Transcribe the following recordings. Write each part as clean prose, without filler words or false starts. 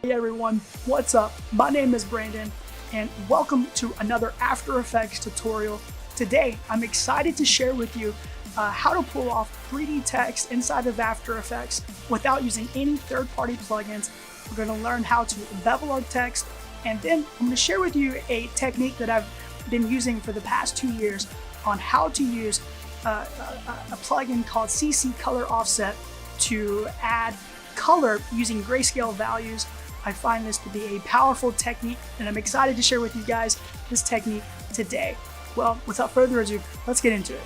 Hey everyone, what's up? My name is Brandon and welcome to another After Effects tutorial. Today I'm excited to share with you how to pull off 3D text inside of After Effects without using any third-party plugins. We're going to learn how to bevel our text, and then I'm going to share with you a technique that I've been using for the past 2 years on how to use a plugin called CC Color Offset to add color using grayscale values. I find this to be a powerful technique, and I'm excited to share with you guys this technique today. Well, without further ado, let's get into it.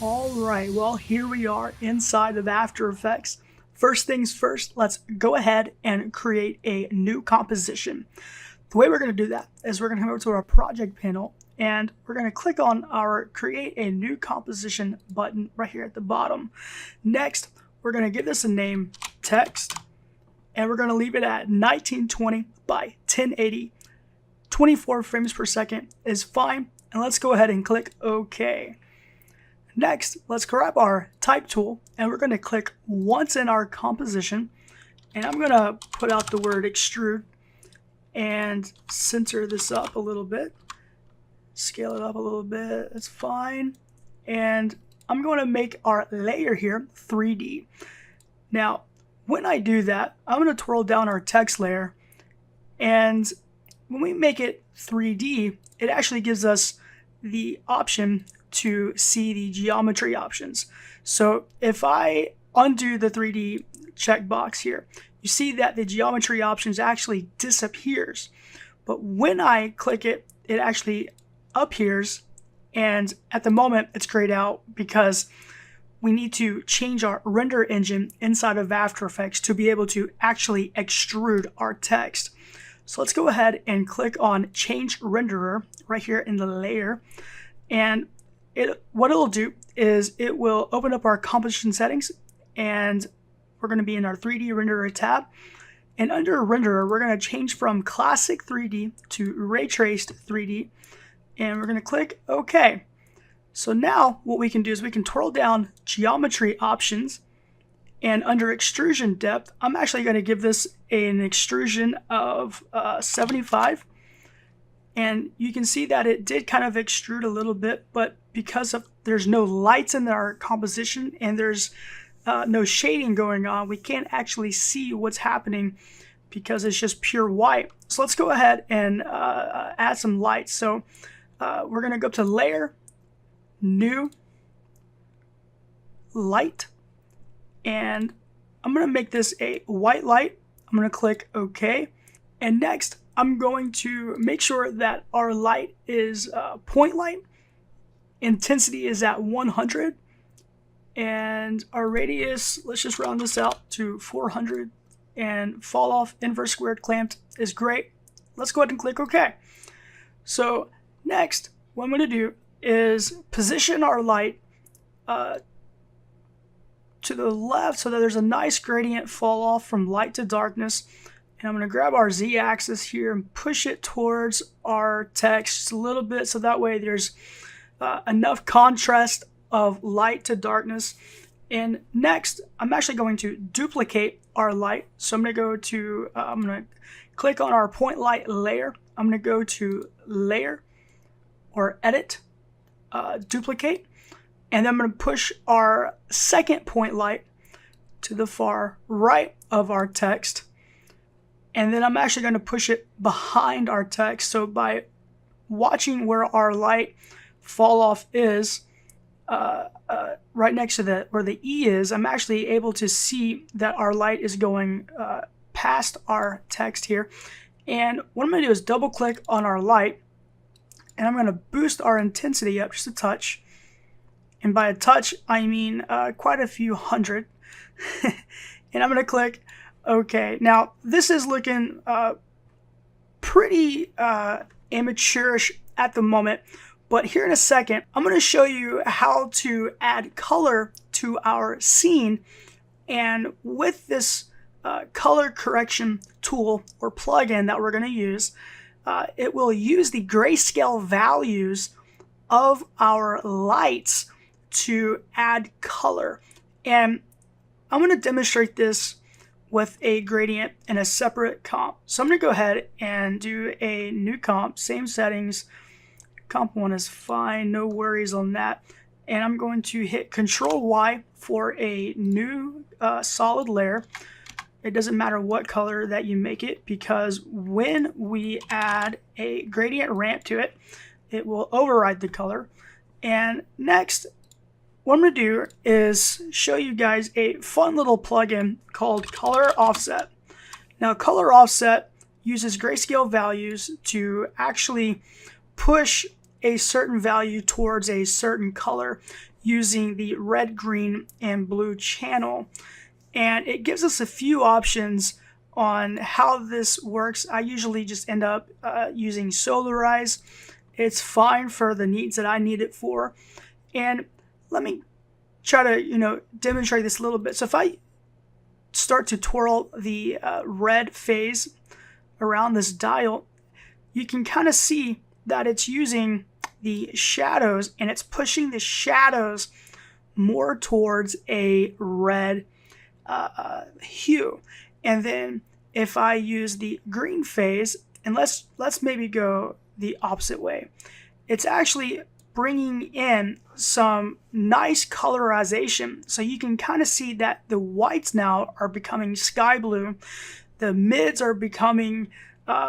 Alright, well, here we are inside of After Effects. First things first, let's go ahead and create a new composition. The way we're going to do that is we're going to come over to our project panel, and we're going to click on our create a new composition button right here at the bottom. Next, we're going to give this a name, text, and we're going to leave it at 1920 by 1080. 24 frames per second is fine, and let's go ahead and click OK. Next, let's grab our type tool, and we're going to click once in our composition, and I'm going to put out the word extrude and center this up a little bit. Scale it up a little bit, that's fine. And I'm going to make our layer here 3D. Now, when I do that, I'm going to twirl down our text layer, and when we make it 3D, it actually gives us the option to see the geometry options. So if I undo the 3D checkbox here, you see that the geometry options actually disappears. But when I click it, it actually appears, and at the moment it's grayed out because we need to change our render engine inside of After Effects to be able to actually extrude our text. So let's go ahead and click on change renderer right here in the layer, and what it'll do is it will open up our composition settings, and we're going to be in our 3D renderer tab, and under renderer we're going to change from classic 3D to ray traced 3D, and we're going to click OK. So now what we can do is we can twirl down geometry options, and under extrusion depth, I'm actually going to give this an extrusion of 75. And you can see that it did kind of extrude a little bit, but because there's no lights in our composition and there's no shading going on, we can't actually see what's happening because it's just pure white. So let's go ahead and add some lights. So we're going to go to Layer, New, Light, and I'm going to make this a white light. I'm going to click OK. And next, I'm going to make sure that our light is point light. Intensity is at 100. And our radius, let's just round this out to 400. And fall off inverse squared clamped is great. Let's go ahead and click OK. So next, what I'm going to do is position our light to the left so that there's a nice gradient fall off from light to darkness. And I'm going to grab our Z-axis here and push it towards our text just a little bit, so that way there's enough contrast of light to darkness. And next, I'm actually going to duplicate our light. So I'm going to go to, I'm going to click on our point light layer. I'm going to go to Layer or Edit, Duplicate. And then I'm going to push our second point light to the far right of our text. And then I'm actually going to push it behind our text. So by watching where our light fall off is, right next to where the E is, I'm actually able to see that our light is going past our text here. And what I'm going to do is double click on our light, and I'm going to boost our intensity up just a touch. And by a touch, I mean quite a few hundred. And I'm going to click OK. Now, this is looking pretty amateurish at the moment, but here in a second, I'm going to show you how to add color to our scene. And with this color correction tool or plugin that we're going to use, it will use the grayscale values of our lights to add color. And I'm going to demonstrate this with a gradient in a separate comp. So I'm going to go ahead and do a new comp, same settings. Comp 1 is fine, no worries on that. And I'm going to hit Control Y for a new solid layer. It doesn't matter what color that you make it, because when we add a gradient ramp to it, it will override the color. And next, what I'm going to do is show you guys a fun little plugin called Color Offset. Now, Color Offset uses grayscale values to actually push a certain value towards a certain color using the red, green, and blue channel. And it gives us a few options on how this works. I usually just end up using Stylize. It's fine for the needs that I need it for. And let me try to demonstrate this a little bit. So if I start to twirl the red phase around this dial, you can kind of see that it's using the shadows, and it's pushing the shadows more towards a red hue. And then if I use the green phase, and let's maybe go the opposite way, it's actually bringing in some nice colorization. So you can kind of see that the whites now are becoming sky blue, the mids are becoming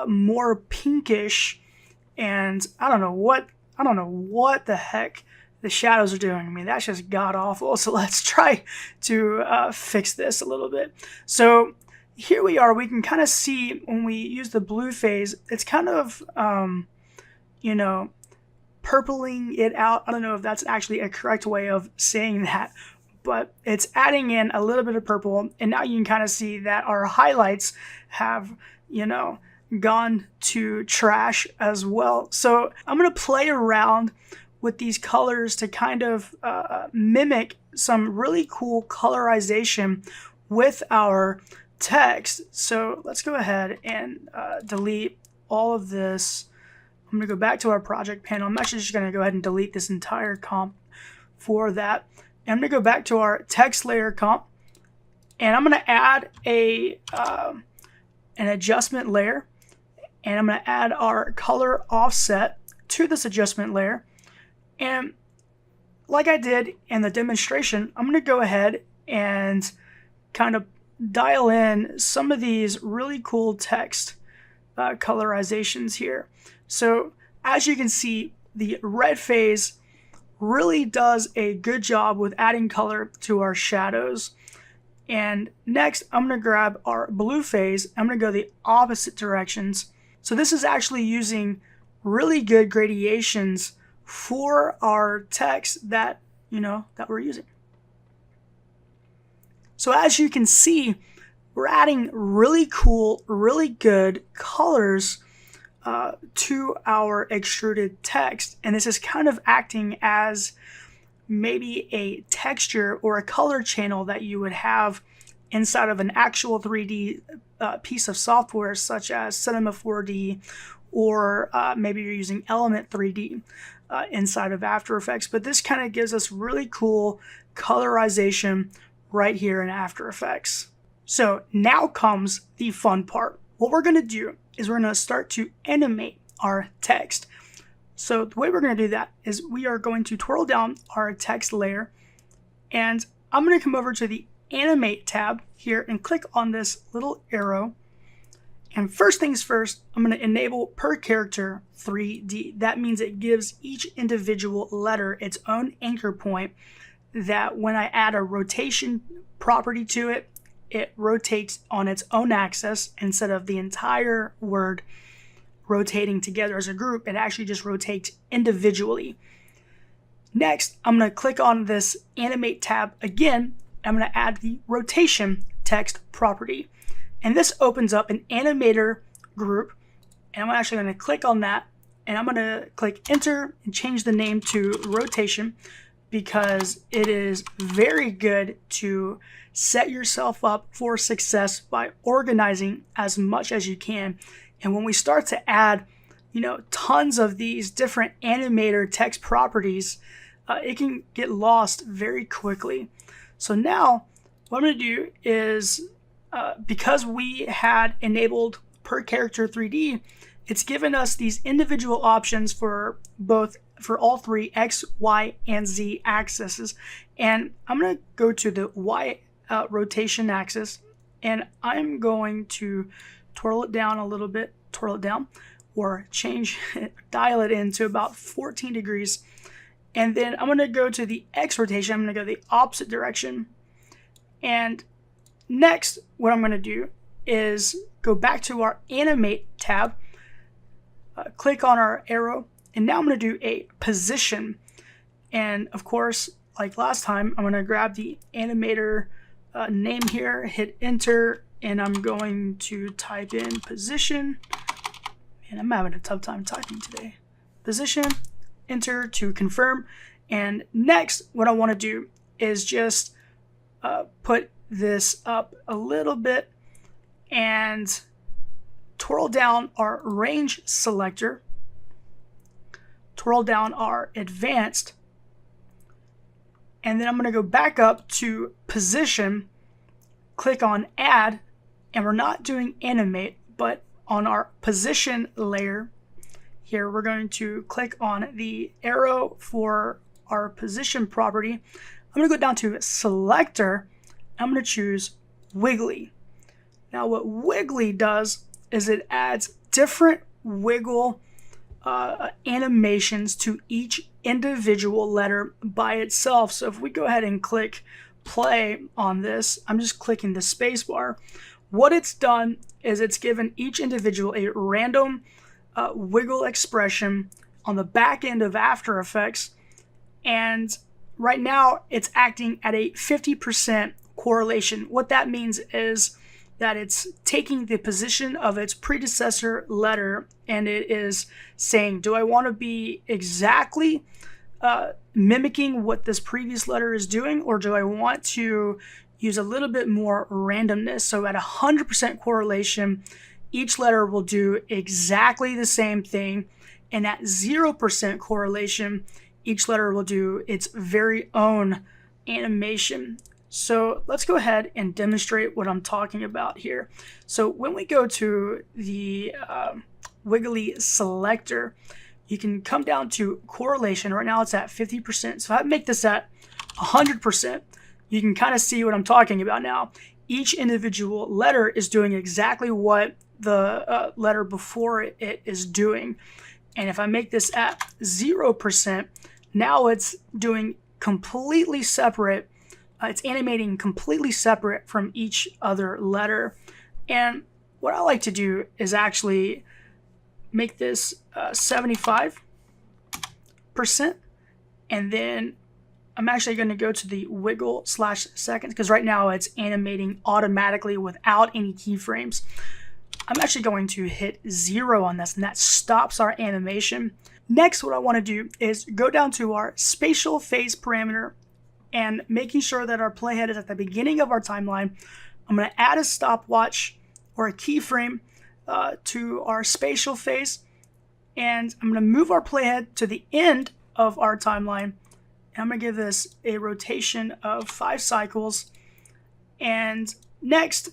more pinkish, and I don't know what the heck the shadows are doing. I mean, that's just god awful. So let's try to fix this a little bit. So here we are. We can kind of see when we use the blue phase, it's kind of purpling it out. I don't know if that's actually a correct way of saying that, but it's adding in a little bit of purple, and now you can kind of see that our highlights have gone to trash as well. So I'm going to play around with these colors to kind of mimic some really cool colorization with our text. So let's go ahead and delete all of this. I'm going to go back to our project panel. I'm actually just going to go ahead and delete this entire comp for that. And I'm going to go back to our text layer comp, and I'm going to add an adjustment layer. And I'm going to add our color offset to this adjustment layer. And like I did in the demonstration, I'm going to go ahead and kind of dial in some of these really cool text colorizations here. So as you can see, the red phase really does a good job with adding color to our shadows. And next, I'm going to grab our blue phase. I'm going to go the opposite directions. So this is actually using really good gradations for our text that we're using. So as you can see, we're adding really cool, really good colors to our extruded text. And this is kind of acting as maybe a texture or a color channel that you would have inside of an actual 3D piece of software such as Cinema 4D, or maybe you're using Element 3D inside of After Effects. But this kind of gives us really cool colorization right here in After Effects. So now comes the fun part. What we're going to do is we're going to start to animate our text. So the way we're going to do that is we are going to twirl down our text layer, and I'm going to come over to the Animate tab here and click on this little arrow. And first things first, I'm going to enable per character 3D. That means it gives each individual letter its own anchor point, that when I add a rotation property to it, it rotates on its own axis instead of the entire word rotating together as a group. It actually just rotates individually. Next, I'm going to click on this Animate tab again. I'm going to add the rotation text property. And this opens up an animator group. And I'm actually going to click on that. And I'm going to click enter and change the name to rotation, because it is very good to set yourself up for success by organizing as much as you can. And when we start to add, tons of these different animator text properties, it can get lost very quickly. So now what I'm going to do is, because we had enabled per character 3D, it's given us these individual options for all three X, Y, and Z axes. And I'm going to go to the Y rotation axis, and I'm going to twirl it down a little bit, or dial it in to about 14 degrees. And then I'm going to go to the X rotation. I'm going to go the opposite direction. And next, what I'm going to do is go back to our Animate tab, click on our arrow, and now I'm going to do a position. And of course, like last time, I'm going to grab the animator name here, hit enter, and I'm going to type in position. And I'm having a tough time typing today. Position, enter to confirm. And next, what I want to do is just put this up a little bit and twirl down our range selector, twirl down our advanced, and then I'm going to go back up to position, click on add, and we're not doing animate, but on our position layer here, we're going to click on the arrow for our position property. I'm going to go down to selector. I'm going to choose wiggly. Now what wiggly does is it adds different wiggle animations to each individual letter by itself. So if we go ahead and click play on this, I'm just clicking the space bar. What it's done is it's given each individual a random wiggle expression on the back end of After Effects, and right now it's acting at a 50% correlation. What that means is that it's taking the position of its predecessor letter and it is saying, do I want to be exactly mimicking what this previous letter is doing, or do I want to use a little bit more randomness? So at 100% correlation, each letter will do exactly the same thing, and at 0% correlation, each letter will do its very own animation. So let's go ahead and demonstrate what I'm talking about here. So when we go to the wiggly selector, you can come down to correlation. Right now it's at 50%. So if I make this at 100%, you can kind of see what I'm talking about now. Each individual letter is doing exactly what the letter before it is doing. And if I make this at 0%, now it's doing completely separate. It's animating completely separate from each other letter. And what I like to do is actually make this 75%. And then I'm actually going to go to the wiggle /seconds, because right now it's animating automatically without any keyframes. I'm actually going to hit 0 on this, and that stops our animation. Next, what I want to do is go down to our spatial phase parameter and making sure that our playhead is at the beginning of our timeline. I'm going to add a stopwatch or a keyframe to our spatial phase, and I'm going to move our playhead to the end of our timeline. And I'm going to give this a rotation of 5 cycles. And next,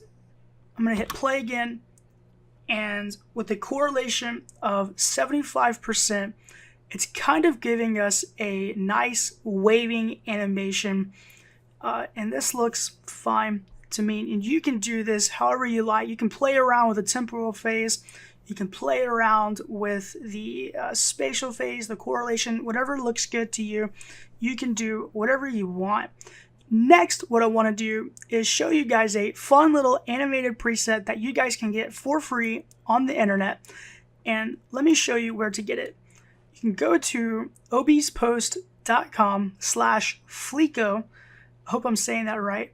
I'm going to hit play again. And with a correlation of 75%, it's kind of giving us a nice waving animation. And this looks fine to me. And you can do this however you like. You can play around with the temporal phase. You can play around with the spatial phase, the correlation, whatever looks good to you. You can do whatever you want. Next, what I want to do is show you guys a fun little animated preset that you guys can get for free on the internet. And let me show you where to get it. You can go to obspost.com/fleeko. I hope I'm saying that right.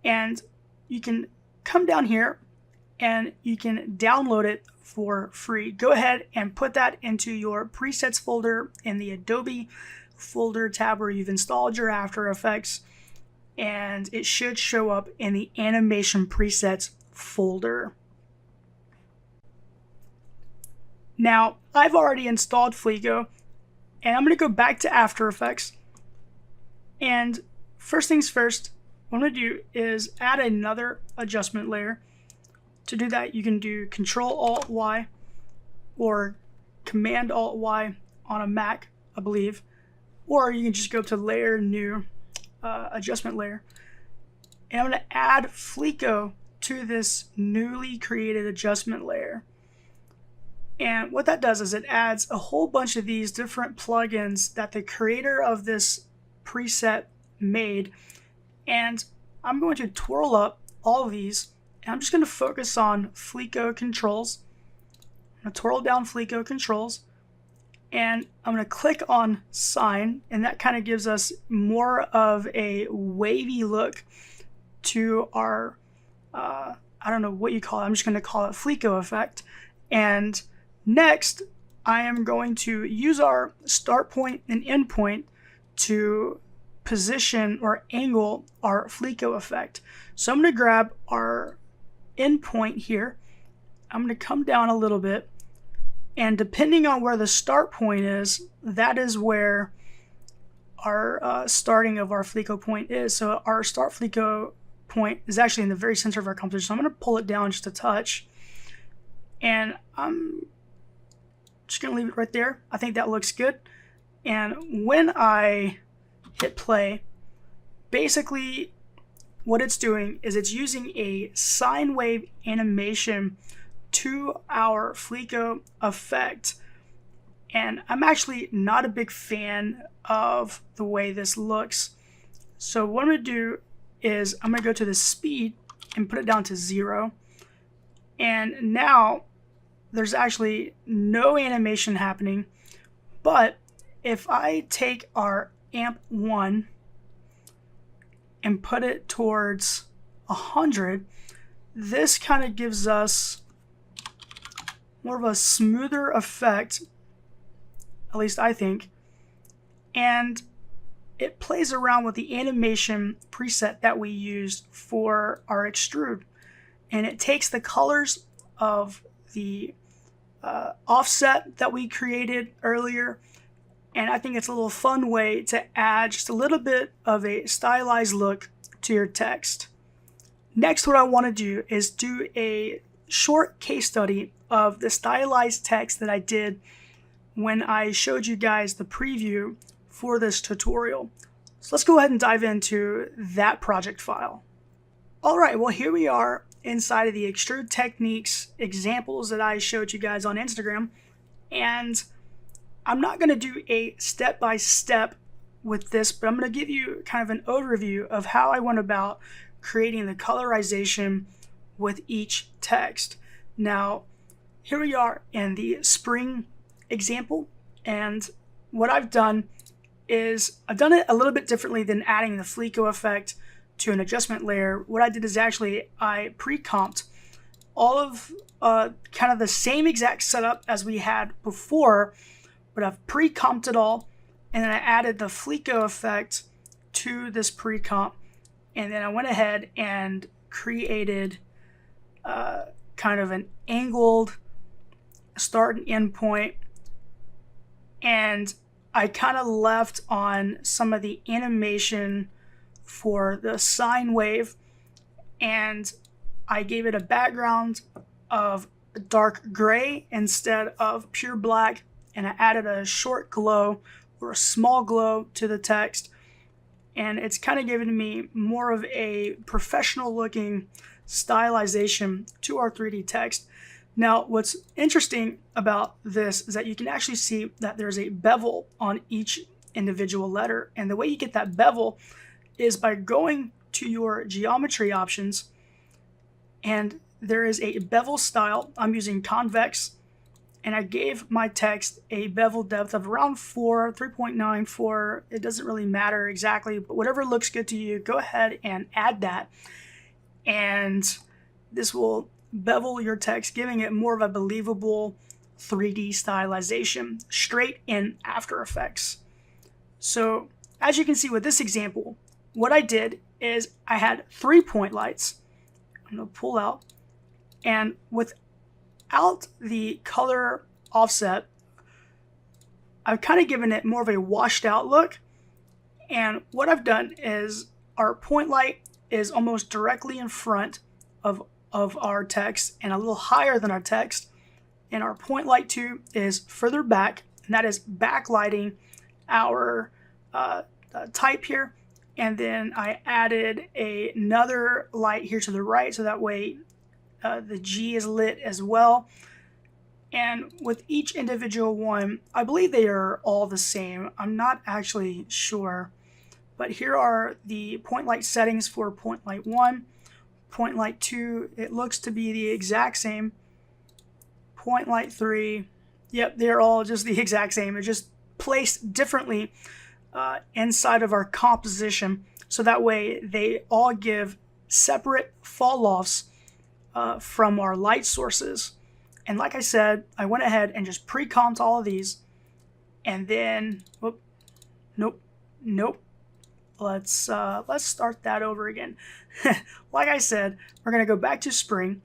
And you can come down here and you can download it for free. Go ahead and put that into your presets folder in the Adobe folder tab where you've installed your After Effects, and it should show up in the animation presets folder. Now, I've already installed Fleeko, and I'm going to go back to After Effects, And first things first, what I'm going to do is add another adjustment layer. To do that, you can do Control-Alt-Y or Command-Alt-Y on a Mac, I believe. Or you can just go to Layer, New, Adjustment Layer. And I'm going to add Fleeko to this newly created adjustment layer. And what that does is it adds a whole bunch of these different plugins that the creator of this preset made. And I'm going to twirl up all of these, and I'm just going to focus on Fleeko controls. I'm going to twirl down Fleeko controls, and I'm going to click on sign, and that kind of gives us more of a wavy look to our, I don't know what you call it. I'm just going to call it Fleeko effect. And next, I am going to use our start point and end point to position or angle our Fleeko effect. So I'm going to grab our end point here. I'm going to come down a little bit, and depending on where the start point is, that is where our starting of our Fleeko point is. So our start Fleeko point is actually in the very center of our composition. So I'm going to pull it down just a touch, and I'm just going to leave it right there. I think that looks good. And when I hit play, basically what it's doing is it's using a sine wave animation to our Fleeko effect. And I'm actually not a big fan of the way this looks. So what I'm going to do is I'm going to go to the speed and put it down to 0. And now there's actually no animation happening. But if I take our amp1 and put it towards 100, this kind of gives us more of a smoother effect, at least I think. And it plays around with the animation preset that we used for our extrude. And it takes the colors of the offset that we created earlier, and I think it's a little fun way to add just a little bit of a stylized look to your text. Next, what I want to do is do a short case study of the stylized text that I did when I showed you guys the preview for this tutorial. So let's go ahead and dive into that project file. Alright, well here we are inside of the Extrude Techniques examples that I showed you guys on Instagram, and I'm not going to do a step-by-step with this, but I'm going to give you kind of an overview of how I went about creating the colorization with each text. Now, here we are in the spring example, and what I've done is I've done it a little bit differently than adding the Fleeko effect to an adjustment layer. What I did is actually I pre-comped all of kind of the same exact setup as we had before, but I've pre-comped it all, and then I added the Fleeko effect to this pre-comp, and then I went ahead and created kind of an angled start and end point, and I kind of left on some of the animation for the sine wave, and I gave it a background of dark gray instead of pure black, and I added a short glow or a small glow to the text, and it's kind of given me more of a professional looking stylization to our 3D text. Now, what's interesting about this is that you can actually see that there's a bevel on each individual letter, and the way you get that bevel is by going to your geometry options, and there is a bevel style. I'm using convex, and I gave my text a bevel depth of around 4, 3.9, 4. It doesn't really matter exactly, but whatever looks good to you, go ahead and add that, and this will bevel your text, giving it more of a believable 3D stylization straight in After Effects. So as you can see with this example, what I did is I had 3 point lights. I'm going to pull out, and without the color offset, I've kind of given it more of a washed out look, And what I've done is our point light is almost directly in front of our text and a little higher than our text. And our point light 2 is further back, and that is backlighting our type here. And then I added another light here to the right, so that way the G is lit as well. And with each individual one, I believe they are all the same. I'm not actually sure. But here are the point light settings for point light 1. Point light 2, it looks to be the exact same. Point light 3, yep, they're all just the exact same. They're just placed differently inside of our composition, so that way they all give separate fall-offs from our light sources. And like I said, I went ahead and just pre-comped all of these, and then nope. Let's start that over again. Like I said, we're gonna go back to spring,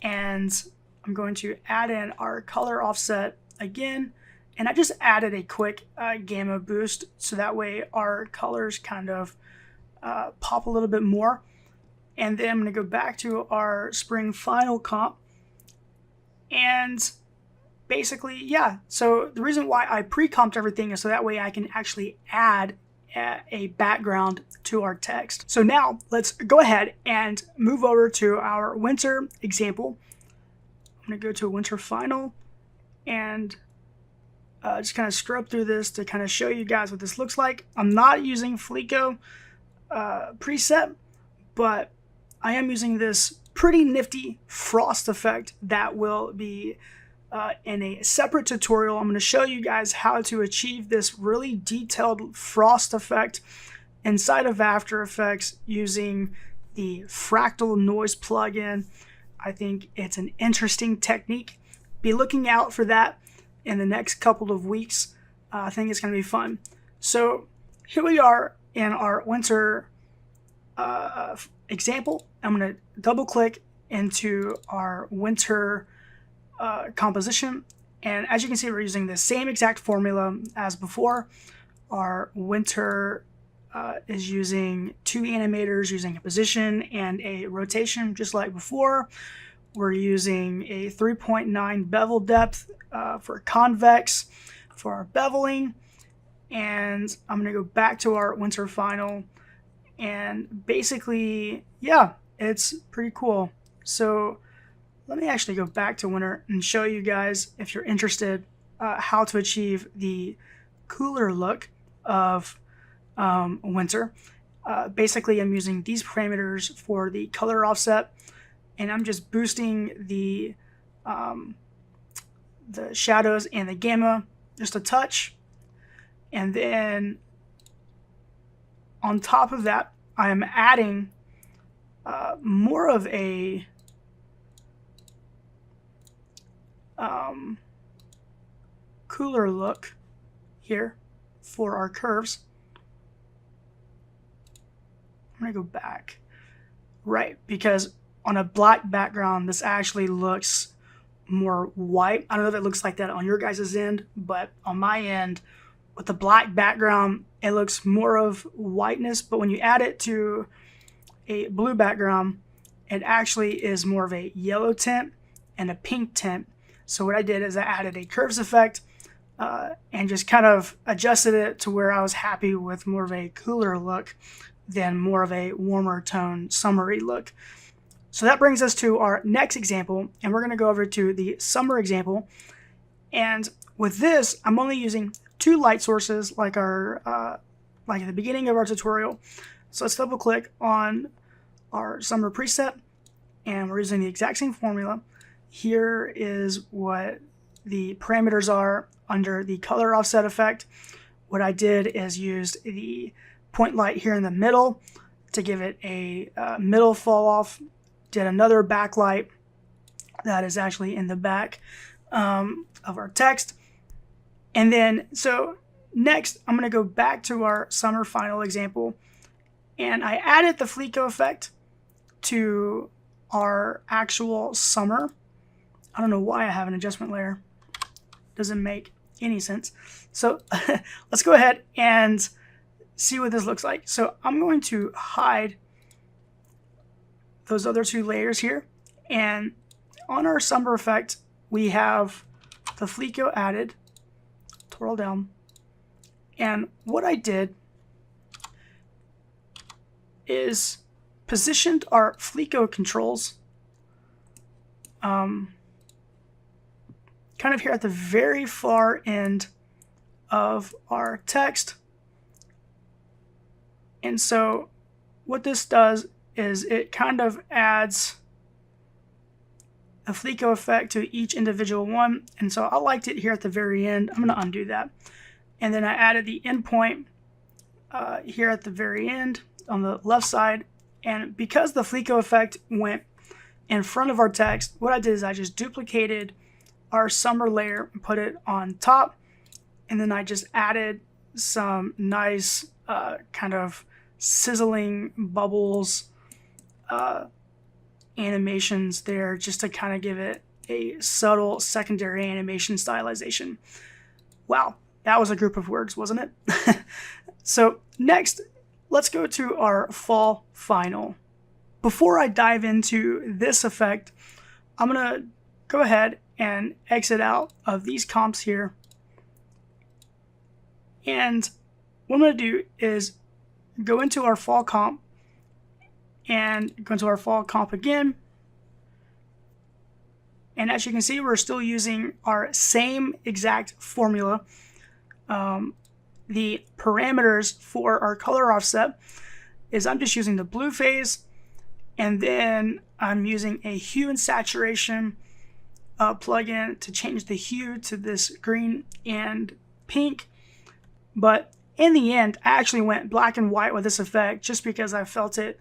and I'm going to add in our color offset again, and I just added a quick gamma boost, so that way our colors kind of pop a little bit more. And then I'm going to go back to our spring final comp, and basically, yeah, so the reason why I pre-comped everything is so that way I can actually add a background to our text. So now let's go ahead and move over to our winter example. I'm going to go to a winter final and just kind of scrub through this to kind of show you guys what this looks like. I'm not using Flaky preset, but I am using this pretty nifty frost effect that will be in a separate tutorial. I'm going to show you guys how to achieve this really detailed frost effect inside of After Effects using the fractal noise plugin. I think it's an interesting technique. Be looking out for that in the next couple of weeks. I think it's going to be fun. So here we are in our winter example. I'm going to double click into our winter composition, and as you can see, we're using the same exact formula as before. Our winter is using 2 animators using a position and a rotation, just like before. We're using a 3.9 bevel depth for convex for our beveling, and I'm going to go back to our winter final, and basically, yeah, it's pretty cool. So let me actually go back to winter and show you guys, if you're interested, how to achieve the cooler look of winter. Basically, I'm using these parameters for the color offset, and I'm just boosting the shadows and the gamma just a touch. And then on top of that, I am adding more of a cooler look here for our curves. I'm gonna go back, right, because on a black background this actually looks more white. I don't know if it looks like that on your guys' end, but on my end with the black background it looks more of whiteness, but when you add it to a blue background it actually is more of a yellow tint and a pink tint. So what I did is I added a curves effect and just kind of adjusted it to where I was happy with more of a cooler look than more of a warmer tone summery look. So that brings us to our next example, and we're going to go over to the summer example. And with this, I'm only using 2 light sources like our like at the beginning of our tutorial. So let's double click on our summer preset, and we're using the exact same formula. Here is what the parameters are under the color offset effect. What I did is used the point light here in the middle to give it a middle fall off. Did another backlight that is actually in the back of our text. And then, so next I'm going to go back to our summer final example, and I added the Flaky effect to our actual summer. I don't know why I have an adjustment layer. Doesn't make any sense. So let's go ahead and see what this looks like. So I'm going to hide those other two layers here. And on our summer effect, we have the Fleco added, twirl down. And what I did is positioned our Fleco controls kind of here at the very far end of our text. And so what this does is it kind of adds a Fleco effect to each individual one. And so I liked it here at the very end. I'm going to undo that. And then I added the endpoint here at the very end on the left side. And because the Fleco effect went in front of our text, what I did is I just duplicated our summer layer and put it on top. And then I just added some nice kind of sizzling bubbles animations there just to kind of give it a subtle secondary animation stylization. Wow, that was a group of words, wasn't it? So next, let's go to our fall final. Before I dive into this effect, I'm going to go ahead and exit out of these comps here. And what I'm going to do is go into our fall comp and go into our fall comp again. And as you can see, we're still using our same exact formula. The parameters for our color offset is I'm just using the blue phase, and then I'm using a hue and saturation plugin to change the hue to this green and pink. But in the end, I actually went black and white with this effect just because I felt it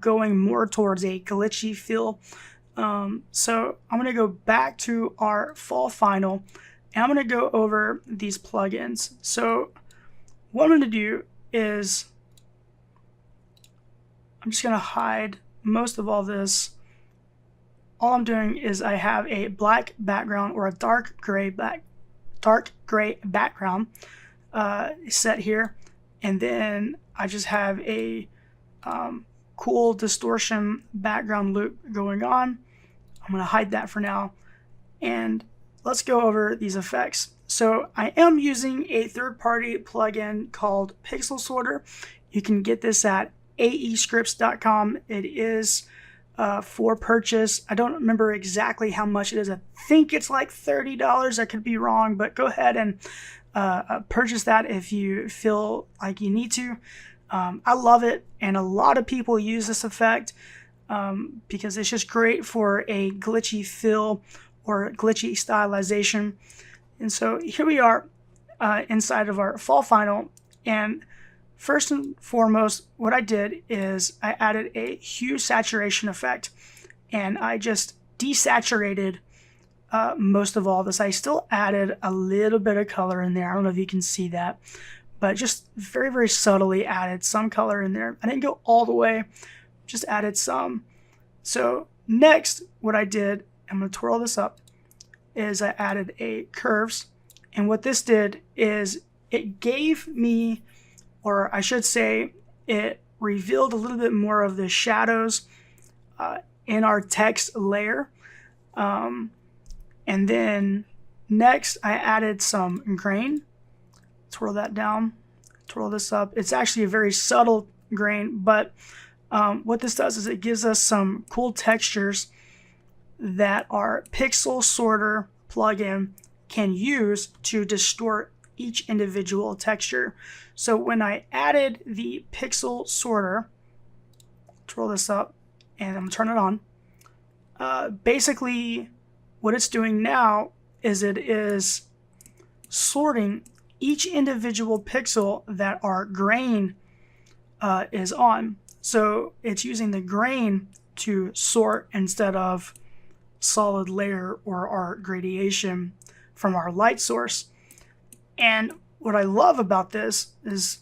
going more towards a glitchy feel. So I'm going to go back to our fall final, and I'm going to go over these plugins. So what I'm going to do is I'm just going to hide most of all this. All I'm doing is I have a black background or a dark gray background set here, and then I just have a cool distortion background loop going on. I'm going to hide that for now, and let's go over these effects. So I am using a third-party plugin called Pixel Sorter. You can get this at aescripts.com. It is for purchase. I don't remember exactly how much it is. I think it's like $30. I could be wrong, but go ahead and purchase that if you feel like you need to. I love it, and a lot of people use this effect because it's just great for a glitchy fill or glitchy stylization. And so here we are inside of our fall final, and first and foremost, what I did is I added a hue saturation effect, and I just desaturated most of all this. I still added a little bit of color in there. I don't know if you can see that, but just very, very subtly added some color in there. I didn't go all the way, just added some. So next, what I did, I'm going to twirl this up, is I added a curves. And what this did is it gave me, or I should say, it revealed a little bit more of the shadows in our text layer. And then next, I added some grain. Twirl that down, twirl this up. It's actually a very subtle grain, but what this does is it gives us some cool textures that our Pixel Sorter plugin can use to distort each individual texture. So when I added the Pixel Sorter, twirl this up, and I'm going to turn it on. Basically, what it's doing now is it is sorting each individual pixel that our grain is on. So it's using the grain to sort instead of solid layer or our gradation from our light source. And what I love about this is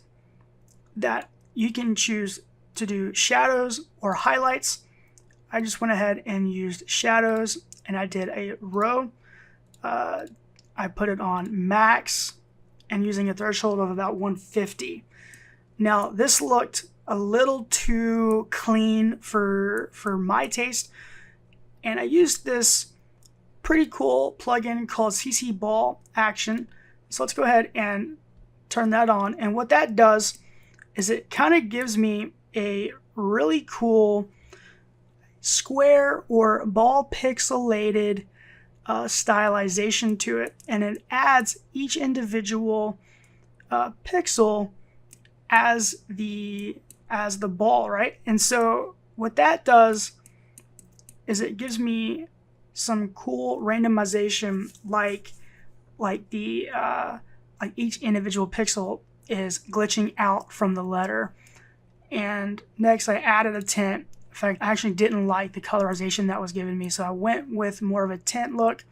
that you can choose to do shadows or highlights. I just went ahead and used shadows, and I did a row. I put it on max and using a threshold of about 150. Now this looked a little too clean for my taste, and I used this pretty cool plugin called CC Ball Action. So let's go ahead and turn that on, and what that does is it kind of gives me a really cool square or ball pixelated stylization to it, and it adds each individual pixel as the ball, right? And so what that does is it gives me some cool randomization, like each individual pixel is glitching out from the letter. And next I added a tint. In fact, I actually didn't like the colorization that was given me, so I went with more of a tint look,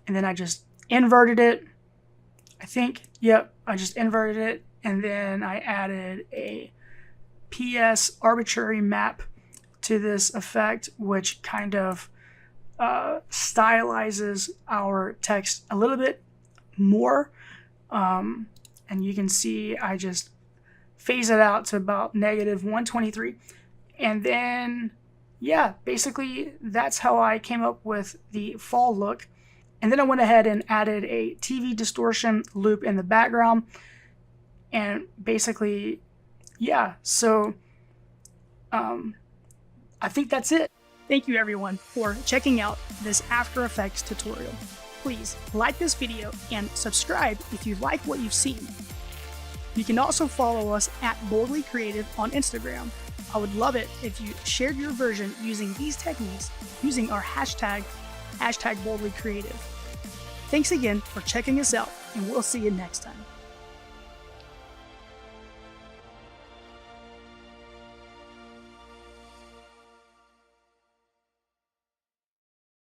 and then I just inverted it. I think, yep, I just inverted it, and then I added a PS arbitrary map to this effect, which kind of stylizes our text a little bit more. And you can see I just phase it out to about -123. And then, yeah, basically that's how I came up with the fall look. And then I went ahead and added a TV distortion loop in the background. And basically, yeah, so I think that's it. Thank you everyone for checking out this After Effects tutorial. Please like this video and subscribe if you like what you've seen. You can also follow us at Boldly Creative on Instagram. I would love it if you shared your version using these techniques using our hashtag #BoldlyCreative. Thanks again for checking us out, and we'll see you next time.